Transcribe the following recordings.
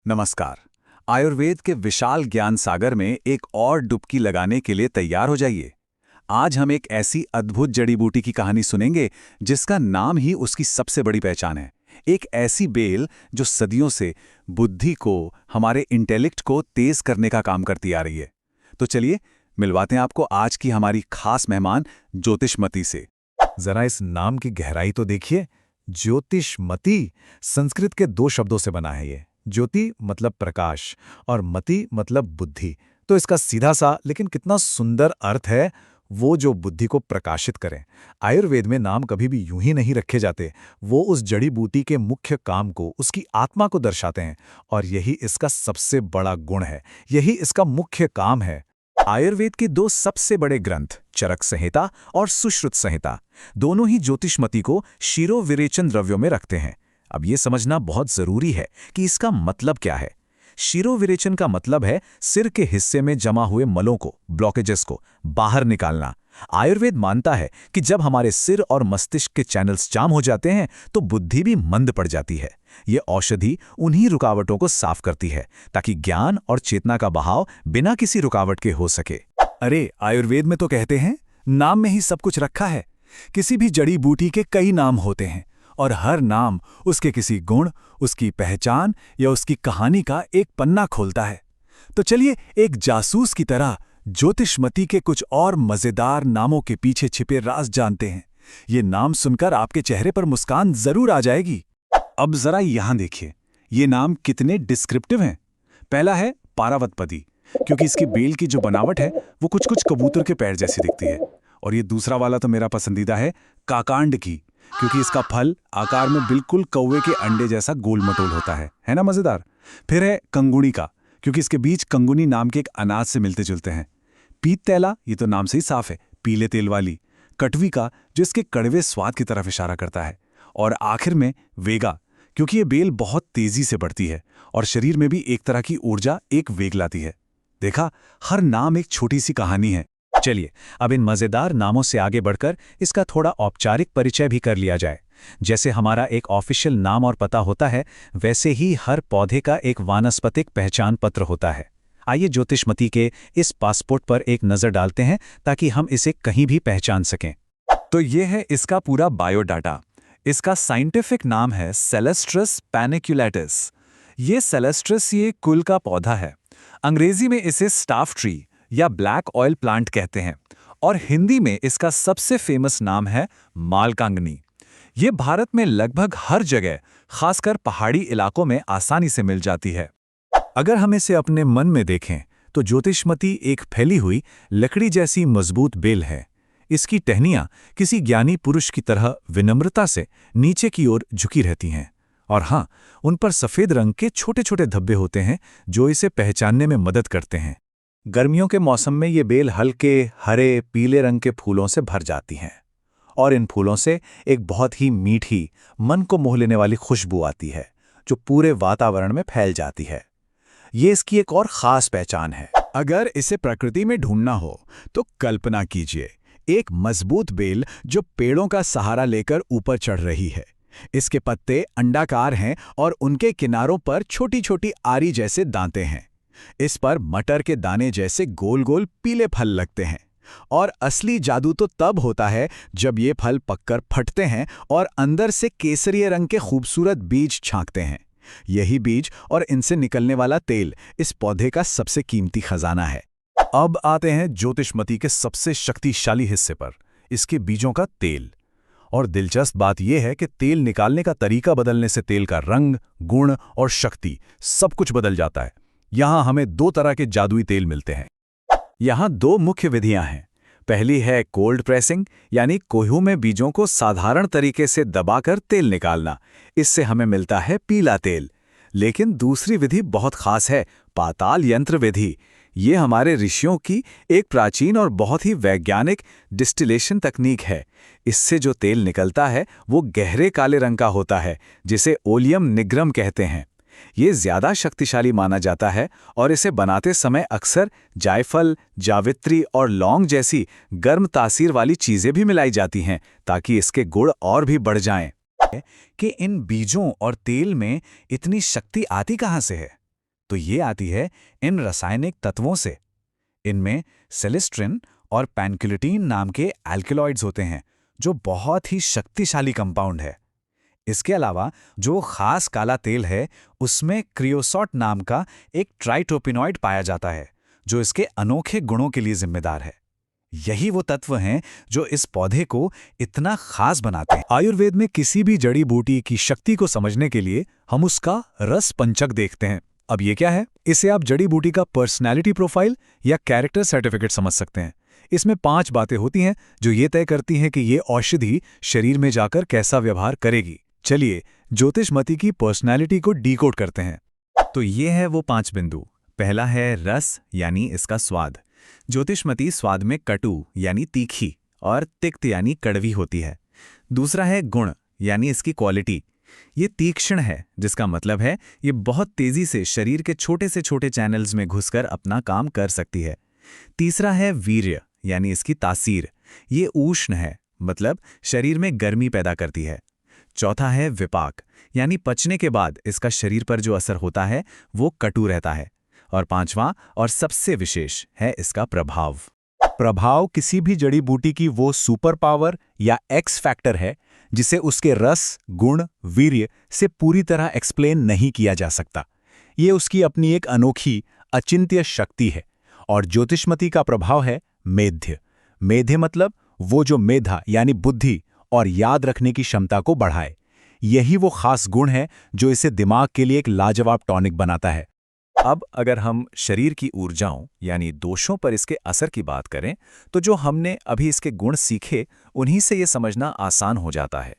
नमस्कार। आयुर्वेद के विशाल ज्ञान सागर में एक और डुबकी लगाने के लिए तैयार हो जाइए। आज हम एक ऐसी अद्भुत जड़ी बूटी की कहानी सुनेंगे जिसका नाम ही उसकी सबसे बड़ी पहचान है। एक ऐसी बेल जो सदियों से बुद्धि को, हमारे इंटेलेक्ट को तेज करने का काम करती आ रही है। तो चलिए मिलवाते हैं आपको आज की हमारी खास मेहमान ज्योतिषमती से। जरा इस नाम की गहराई तो देखिए। ज्योतिषमती संस्कृत के दो शब्दों से बना है ये। ज्योति मतलब प्रकाश और मति मतलब बुद्धि। तो इसका सीधा सा लेकिन कितना सुंदर अर्थ है, वो जो बुद्धि को प्रकाशित करें। आयुर्वेद में नाम कभी भी यूं ही नहीं रखे जाते, वो उस जड़ी बूटी के मुख्य काम को, उसकी आत्मा को दर्शाते हैं। और यही इसका सबसे बड़ा गुण है, यही इसका मुख्य काम है। आयुर्वेद के दो सबसे बड़े ग्रंथ चरक संहिता और सुश्रुत संहिता दोनों ही ज्योतिषमती को शिरोविरेचन द्रव्यों में रखते हैं। अब ये समझना बहुत जरूरी है कि इसका मतलब क्या है। शिरोविरेचन का मतलब है सिर के हिस्से में जमा हुए मलों को, ब्लॉकेजेस को बाहर निकालना। आयुर्वेद मानता है कि जब हमारे सिर और मस्तिष्क के चैनल्स जाम हो जाते हैं तो बुद्धि भी मंद पड़ जाती है। ये औषधि उन्हीं रुकावटों को साफ करती है ताकि ज्ञान और चेतना का बहाव बिना किसी रुकावट के हो सके। अरे, आयुर्वेद में तो कहते हैं नाम में ही सब कुछ रखा है। किसी भी जड़ी बूटी के कई नाम होते हैं और हर नाम उसके किसी गुण, उसकी पहचान या उसकी कहानी का एक पन्ना खोलता है। तो चलिए एक जासूस की तरह ज्योतिषमती के कुछ और मजेदार नामों के पीछे छिपे राज जानते हैं। ये नाम सुनकर आपके चेहरे पर मुस्कान जरूर आ जाएगी। अब जरा यहां देखिए, ये नाम कितने डिस्क्रिप्टिव हैं। पहला है पारावतपदी, क्योंकि इसकी बेल की जो बनावट है वो कुछ कुछ कबूतर के पैर जैसी दिखती है। और ये दूसरा वाला तो मेरा पसंदीदा है, काकांड की, क्योंकि इसका फल आकार में बिल्कुल कौवे के अंडे जैसा गोल मटोल होता है ना मजेदार। फिर है कंगुनी का, क्योंकि इसके बीज कंगुनी नाम के एक अनाज से मिलते जुलते हैं। पीत तैला, ये तो नाम से ही साफ है, पीले तेल वाली। कटवी का, जो इसके कड़वे स्वाद की तरफ इशारा करता है। और आखिर में वेगा, क्योंकि ये बेल बहुत तेजी से बढ़ती है और शरीर में भी एक तरह की ऊर्जा, एक वेग लाती है। देखा, हर नाम एक छोटी सी कहानी है। चलिए अब इन मजेदार नामों से आगे बढ़कर इसका थोड़ा औपचारिक परिचय भी कर लिया जाए। जैसे हमारा एक ऑफिशियल नाम और पता होता है, वैसे ही हर पौधे का एक वानस्पतिक पहचान पत्र होता है। आइए ज्योतिषमती के इस पासपोर्ट पर एक नज़र डालते हैं ताकि हम इसे कहीं भी पहचान सकें। तो ये है इसका पूरा बायोडाटा। इसका साइंटिफिक नाम है सेलेस्ट्रस पैनिकुलेटस। ये सेलेस्ट्रस ये कुल का पौधा है। अंग्रेजी में इसे स्टाफ ट्री या ब्लैक ऑयल प्लांट कहते हैं और हिंदी में इसका सबसे फेमस नाम है मालकांगनी। ये भारत में लगभग हर जगह, खासकर पहाड़ी इलाकों में आसानी से मिल जाती है। अगर हम इसे अपने मन में देखें तो ज्योतिषमती एक फैली हुई लकड़ी जैसी मजबूत बेल है। इसकी टहनियां किसी ज्ञानी पुरुष की तरह विनम्रता से नीचे की ओर झुकी रहती हैं। और हाँ, उन पर सफेद रंग के छोटे छोटे धब्बे होते हैं जो इसे पहचानने में मदद करते हैं। गर्मियों के मौसम में ये बेल हल्के हरे पीले रंग के फूलों से भर जाती हैं और इन फूलों से एक बहुत ही मीठी, मन को मोह लेने वाली खुशबू आती है जो पूरे वातावरण में फैल जाती है। ये इसकी एक और खास पहचान है। अगर इसे प्रकृति में ढूंढना हो तो कल्पना कीजिए, एक मजबूत बेल जो पेड़ों का सहारा लेकर ऊपर चढ़ रही है। इसके पत्ते अंडाकार हैं और उनके किनारों पर छोटी छोटी आरी जैसे दांतें हैं। इस पर मटर के दाने जैसे गोल गोल पीले फल लगते हैं। और असली जादू तो तब होता है जब ये फल पककर फटते हैं और अंदर से केसरिया रंग के खूबसूरत बीज झांकते हैं। यही बीज और इनसे निकलने वाला तेल इस पौधे का सबसे कीमती खजाना है। अब आते हैं ज्योतिषमती के सबसे शक्तिशाली हिस्से पर, इसके बीजों का तेल। और दिलचस्प बात यह है कि तेल निकालने का तरीका बदलने से तेल का रंग, गुण और शक्ति सब कुछ बदल जाता है। यहां हमें दो तरह के जादुई तेल मिलते हैं। यहां दो मुख्य विधियां हैं। पहली है कोल्ड प्रेसिंग, यानी कोह्यू में बीजों को साधारण तरीके से दबाकर तेल निकालना। इससे हमें मिलता है पीला तेल। लेकिन दूसरी विधि बहुत खास है, पाताल यंत्र विधि। ये हमारे ऋषियों की एक प्राचीन और बहुत ही वैज्ञानिक डिस्टिलेशन तकनीक है। इससे जो तेल निकलता है वो गहरे काले रंग का होता है, जिसे ओलियम निग्रम कहते हैं। ये ज्यादा शक्तिशाली माना जाता है और इसे बनाते समय अक्सर जायफल, जावित्री और लौंग जैसी गर्म तासीर वाली चीजें भी मिलाई जाती हैं ताकि इसके गुण और भी बढ़ जाएं। कि इन बीजों और तेल में इतनी शक्ति आती कहां से है? तो ये आती है इन रासायनिक तत्वों से। इनमें सेलेस्ट्रिन और पैनक्यूलेटीन नाम के एल्केलॉइड्स होते हैं, जो बहुत ही शक्तिशाली कंपाउंड है। इसके अलावा जो खास काला तेल है, उसमें क्रियोसॉट नाम का एक ट्राइटोपिनॉइड पाया जाता है, जो इसके अनोखे गुणों के लिए जिम्मेदार है। यही वो तत्व हैं जो इस पौधे को इतना खास बनाते हैं। आयुर्वेद में किसी भी जड़ी बूटी की शक्ति को समझने के लिए हम उसका रस पंचक देखते हैं। अब ये क्या है? इसे आप जड़ी बूटी का पर्सनैलिटी प्रोफाइल या कैरेक्टर सर्टिफिकेट समझ सकते हैं। इसमें 5 बातें होती हैं जो ये तय करती हैं कि ये औषधि शरीर में जाकर कैसा व्यवहार करेगी। चलिए ज्योतिषमती की पर्सनैलिटी को डीकोड करते हैं। तो ये है वो 5 बिंदु। पहला है रस, यानी इसका स्वाद। ज्योतिषमती स्वाद में कटु यानी तीखी और तिक्त यानी कड़वी होती है। दूसरा है गुण, यानी इसकी क्वालिटी। ये तीक्ष्ण है, जिसका मतलब है ये बहुत तेजी से शरीर के छोटे से छोटे चैनल्स में घुसकर अपना काम कर सकती है। तीसरा है वीर्य, यानी इसकी तासीर। ये उष्ण है, मतलब शरीर में गर्मी पैदा करती है। चौथा है विपाक, यानी पचने के बाद इसका शरीर पर जो असर होता है वो कटु रहता है। और 5वां और सबसे विशेष है इसका प्रभाव। प्रभाव किसी भी जड़ी बूटी की वो सुपर पावर या एक्स फैक्टर है जिसे उसके रस, गुण, वीर्य से पूरी तरह एक्सप्लेन नहीं किया जा सकता। ये उसकी अपनी एक अनोखी, अचिंत्य शक्ति है। और ज्योतिषमती का प्रभाव है मेध्य। मेध्य मतलब वो जो मेधा यानी बुद्धि और याद रखने की क्षमता को बढ़ाए। यही वो खास गुण है जो इसे दिमाग के लिए एक लाजवाब टॉनिक बनाता है। अब अगर हम शरीर की ऊर्जाओं यानी दोषों पर इसके असर की बात करें, तो जो हमने अभी इसके गुण सीखे, उन्हीं से ये समझना आसान हो जाता है।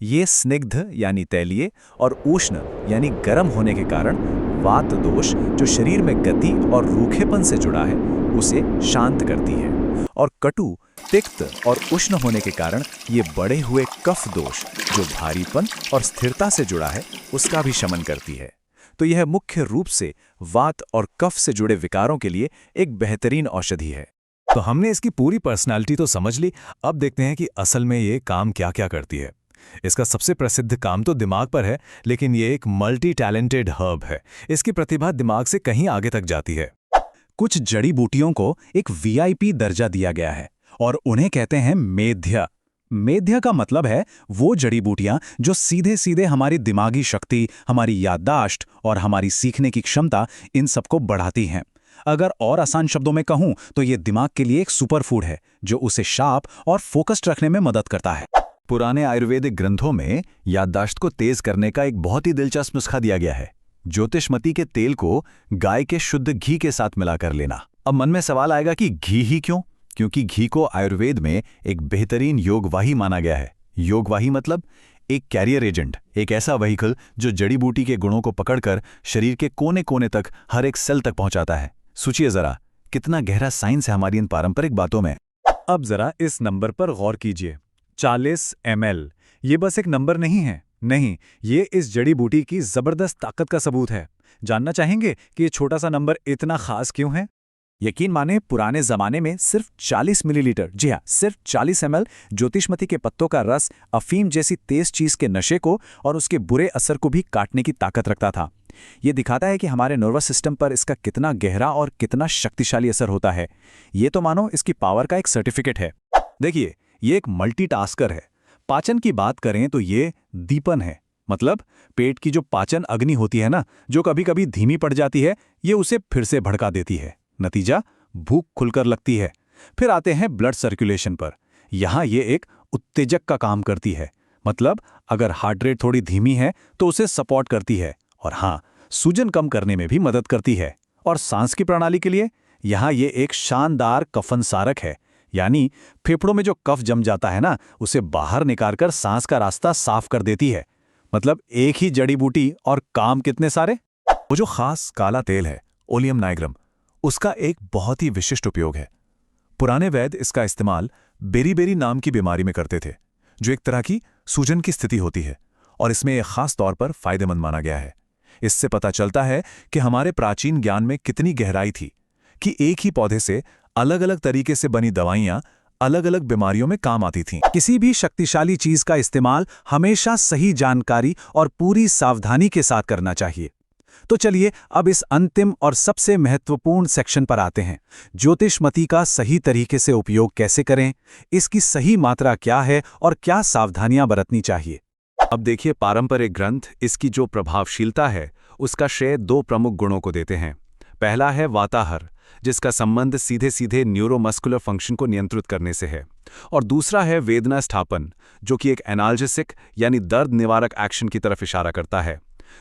ये स्निग्ध यानी तैलीय और उष्ण यानी गर्म होने के कारण वात दोष, जो शरीर में गति और रूखेपन से जुड़ा है, उसे शांत करती है। और कटु, तिक्त और उष्ण होने के कारण ये बढ़े हुए कफ दोष, जो भारीपन और स्थिरता से जुड़ा है, उसका भी शमन करती है। तो यह मुख्य रूप से वात और कफ से जुड़े विकारों के लिए एक बेहतरीन औषधि है। तो हमने इसकी पूरी पर्सनालिटी तो समझ ली। अब देखते हैं कि असल में ये काम क्या क्या करती है। इसका सबसे प्रसिद्ध काम तो दिमाग पर है, लेकिन ये एक मल्टी टैलेंटेड हर्ब है। इसकी प्रतिभा दिमाग से कहीं आगे तक जाती है। कुछ जड़ी बूटियों को एक वीआईपी दर्जा दिया गया है और उन्हें कहते हैं मेध्य। मेध्य का मतलब है वो जड़ी बूटियां जो सीधे सीधे हमारी दिमागी शक्ति, हमारी याददाश्त और हमारी सीखने की क्षमता, इन सबको बढ़ाती हैं। अगर और आसान शब्दों में कहूं तो ये दिमाग के लिए एक सुपर फूड है जो उसे शार्प और फोकस्ड रखने में मदद करता है। पुराने आयुर्वेदिक ग्रंथों में याददाश्त को तेज करने का एक बहुत ही दिलचस्प नुस्खा दिया गया है। ज्योतिषमती के तेल को गाय के शुद्ध घी के साथ मिलाकर लेना। अब मन में सवाल आएगा कि घी ही क्यों? क्योंकि घी को आयुर्वेद में एक बेहतरीन योगवाही माना गया है। योगवाही मतलब एक कैरियर एजेंट, एक ऐसा व्हीकल जो जड़ी बूटी के गुणों को पकड़कर शरीर के कोने कोने तक, हर एक सेल तक पहुंचाता है। सोचिए जरा, कितना गहरा साइंस है हमारी इन पारंपरिक बातों में। अब जरा इस नंबर पर गौर कीजिए, 40 ml। ये बस एक नंबर नहीं है, नहीं, ये इस जड़ी बूटी की जबरदस्त ताकत का सबूत है। जानना चाहेंगे कि ये छोटा सा नंबर इतना खास क्यों है? यकीन माने, पुराने जमाने में सिर्फ 40 मिलीलीटर, जी हाँ, सिर्फ 40 ml ज्योतिषमती के पत्तों का रस अफीम जैसी तेज चीज के नशे को और उसके बुरे असर को भी काटने की ताकत रखता था। ये दिखाता है कि हमारे नर्वस सिस्टम पर इसका कितना गहरा और कितना शक्तिशाली असर होता है। ये तो मानो इसकी पावर का एक सर्टिफिकेट है। देखिए, ये एक मल्टीटास्कर है। पाचन की बात करें तो ये दीपन है, मतलब पेट की जो पाचन अग्नि होती है ना, जो कभी कभी धीमी पड़ जाती है, ये उसे फिर से भड़का देती है। नतीजा, भूख खुलकर लगती है। फिर आते हैं ब्लड सर्कुलेशन पर। यहाँ ये एक उत्तेजक का काम करती है, मतलब अगर हार्ट रेट थोड़ी धीमी है तो उसे सपोर्ट करती है। और हाँ, सूजन कम करने में भी मदद करती है। और सांस की प्रणाली के लिए यहाँ ये एक शानदार कफन सारक है, यानी फेफड़ों में जो कफ जम जाता है ना, उसे बाहर निकालकर सांस का रास्ता साफ कर देती है। मतलब एक ही जड़ी बूटी और काम कितने सारे। वो जो खास काला तेल है, ओलियम नाइग्रम, उसका एक बहुत ही विशिष्ट उपयोग है। पुराने वैद्य इसका इस्तेमाल बेरी-बेरी नाम की बीमारी में करते थे, जो एक तरह की सूजन की स्थिति होती है, और इसमें यह खास तौर पर फायदेमंद माना गया है। इससे पता चलता है कि हमारे प्राचीन ज्ञान में कितनी गहराई थी कि एक ही पौधे से अलग अलग तरीके से बनी दवाइयां अलग अलग बीमारियों में काम आती थीं। किसी भी शक्तिशाली चीज का इस्तेमाल हमेशा सही जानकारी और पूरी सावधानी के साथ करना चाहिए। तो चलिए अब इस अंतिम और सबसे महत्वपूर्ण सेक्शन पर आते हैं। ज्योतिषमती का सही तरीके से उपयोग कैसे करें, इसकी सही मात्रा क्या है और क्या सावधानियां बरतनी चाहिए। अब देखिए, पारंपरिक ग्रंथ इसकी जो प्रभावशीलता है उसका श्रेय दो प्रमुख गुणों को देते हैं। पहला है वाताहर, जिसका संबंध सीधे सीधे न्यूरोमस्कुलर फंक्शन को नियंत्रित करने से है, और दूसरा है वेदना स्थापन, जो कि एक एनाल्जेसिक यानी दर्द निवारक एक्शन की तरफ इशारा करता है।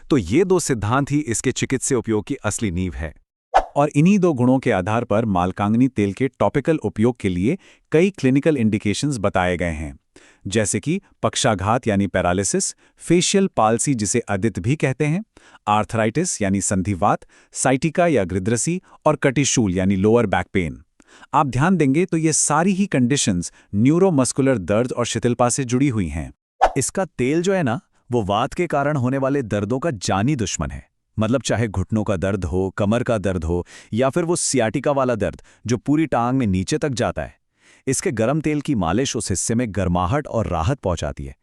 तो ये दो सिद्धांत ही इसके चिकित्सीय उपयोग की असली नींव है। और इन्हीं दो गुणों के आधार पर मालकांगनी तेल के टॉपिकल उपयोग के लिए कई क्लिनिकल इंडिकेशंस बताए गए हैं, जैसे कि पक्षाघात यानी पैरालिसिस, फेशियल पाल्सी जिसे अदित भी कहते हैं, आर्थराइटिस यानी संधिवात, साइटिका या गृद्रसी और कटिशूल यानी लोअर बैक पेन। आप ध्यान देंगे तो ये सारी ही कंडीशंस न्यूरोमस्कुलर दर्द और शिथिलता से जुड़ी हुई हैं। इसका तेल जो है ना, वो वात के कारण होने वाले दर्दों का जानी दुश्मन है। मतलब चाहे घुटनों का दर्द हो, कमर का दर्द हो, या फिर वो सियाटिका वाला दर्द जो पूरी टांग में नीचे तक जाता है, इसके गर्म तेल की मालिश उस हिस्से में गर्माहट और राहत पहुंचाती है।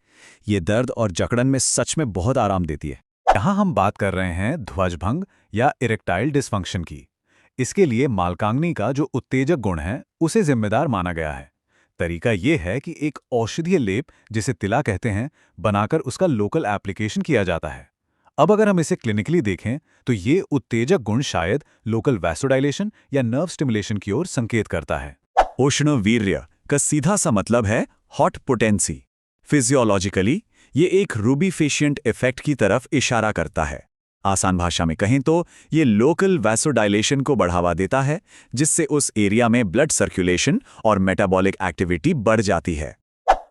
ये दर्द और जकड़न में सच में बहुत आराम देती है। यहाँ हम बात कर रहे हैं ध्वजभंग या इरेक्टाइल डिसफंक्शन की। इसके लिए मालकांगनी का जो उत्तेजक गुण है उसे जिम्मेदार माना गया है। तरीका यह है कि एक औषधीय लेप, जिसे तिला कहते हैं, बनाकर उसका लोकल एप्लीकेशन किया जाता है। अब अगर हम इसे क्लिनिकली देखें तो ये उत्तेजक गुण शायद लोकल वैसोडाइलेशन या नर्व स्टिमुलेशन की ओर संकेत करता है। उष्ण वीर्य का सीधा सा मतलब है हॉट पोटेंसी। फिजियोलॉजिकली ये एक रूबिफिशिएंट इफेक्ट की तरफ इशारा करता है। आसान भाषा में कहें तो ये लोकल वैसोडाइलेशन को बढ़ावा देता है, जिससे उस एरिया में ब्लड सर्कुलेशन और मेटाबॉलिक एक्टिविटी बढ़ जाती है।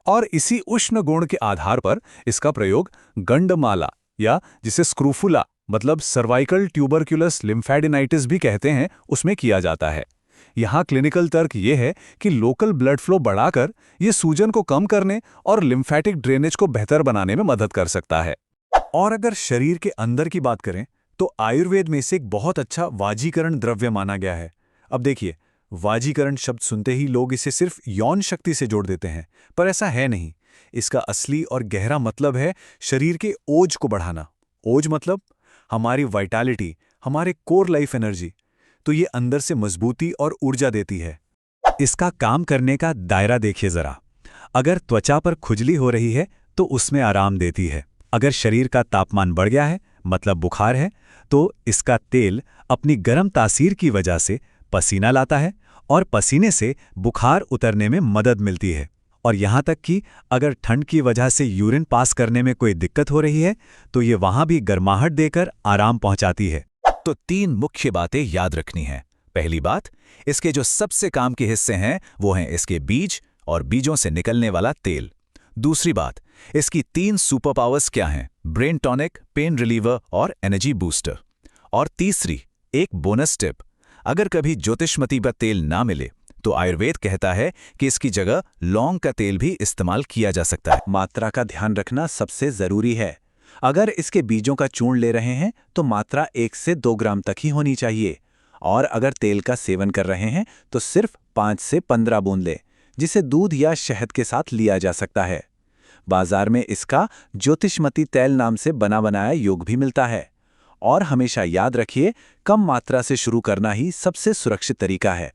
और इसी उष्ण गुण के आधार पर इसका प्रयोग गंडमाला या जिसे स्क्रूफुला मतलब सर्वाइकल ट्यूबरक्युलस लिम्फेडिनाइटिस भी कहते हैं, उसमें किया जाता है। यहाँ क्लिनिकल तर्क ये है कि लोकल ब्लड फ्लो बढ़ाकर ये सूजन को कम करने और लिम्फेटिक ड्रेनेज को बेहतर बनाने में मदद कर सकता है। और अगर शरीर के अंदर की बात करें तो आयुर्वेद में इसे एक बहुत अच्छा वाजीकरण द्रव्य माना गया है। अब देखिए, वाजीकरण शब्द सुनते ही लोग इसे सिर्फ यौन शक्ति से जोड़ देते हैं, पर ऐसा है नहीं। इसका असली और गहरा मतलब है शरीर के ओज को बढ़ाना। ओज मतलब हमारी वाइटैलिटी, हमारे कोर लाइफ एनर्जी। तो ये अंदर से मजबूती और ऊर्जा देती है। इसका काम करने का दायरा देखिए जरा। अगर त्वचा पर खुजली हो रही है तो उसमें आराम देती है। अगर शरीर का तापमान बढ़ गया है, मतलब बुखार है, तो इसका तेल अपनी गर्म तासीर की वजह से पसीना लाता है और पसीने से बुखार उतरने में मदद मिलती है। और यहाँ तक कि अगर ठंड की वजह से यूरिन पास करने में कोई दिक्कत हो रही है तो ये वहाँ भी गर्माहट देकर आराम पहुँचाती है। तो 3 मुख्य बातें याद रखनी है। पहली बात, इसके जो सबसे काम के हिस्से हैं वो हैं इसके बीज और बीजों से निकलने वाला तेल। दूसरी बात, इसकी 3 सुपर पावर्स क्या हैं? ब्रेन टॉनिक, पेन रिलीवर और एनर्जी बूस्टर। और तीसरी, एक बोनस टिप, अगर कभी ज्योतिषमती का तेल ना मिले तो आयुर्वेद कहता है कि इसकी जगह लौंग का तेल भी इस्तेमाल किया जा सकता है। मात्रा का ध्यान रखना सबसे जरूरी है। अगर इसके बीजों का चूर्ण ले रहे हैं तो मात्रा 1 से 2 ग्राम तक ही होनी चाहिए, और अगर तेल का सेवन कर रहे हैं तो सिर्फ 5 से 15 बूंद लें, जिसे दूध या शहद के साथ लिया जा सकता है। बाजार में इसका ज्योतिषमती तेल नाम से बना बनाया योग भी मिलता है। और हमेशा याद रखिए, कम मात्रा से शुरू करना ही सबसे सुरक्षित तरीका है।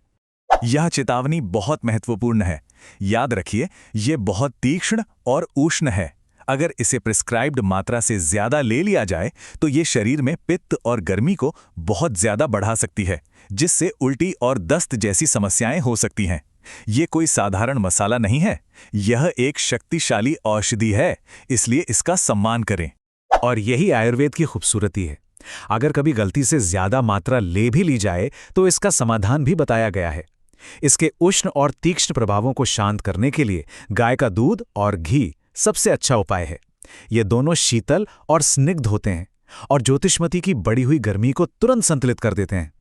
यह चेतावनी बहुत महत्वपूर्ण है। याद रखिए, ये बहुत तीक्ष्ण और उष्ण है। अगर इसे प्रिस्क्राइब्ड मात्रा से ज्यादा ले लिया जाए तो ये शरीर में पित्त और गर्मी को बहुत ज्यादा बढ़ा सकती है, जिससे उल्टी और दस्त जैसी समस्याएं हो सकती हैं। ये कोई साधारण मसाला नहीं है, यह एक शक्तिशाली औषधि है, इसलिए इसका सम्मान करें। और यही आयुर्वेद की खूबसूरती है। अगर कभी गलती से ज्यादा मात्रा ले भी ली जाए तो इसका समाधान भी बताया गया है। इसके उष्ण और तीक्ष्ण प्रभावों को शांत करने के लिए गाय का दूध और घी सबसे अच्छा उपाय है। ये दोनों शीतल और स्निग्ध होते हैं और ज्योतिषमती की बढ़ी हुई गर्मी को तुरंत संतुलित कर देते हैं।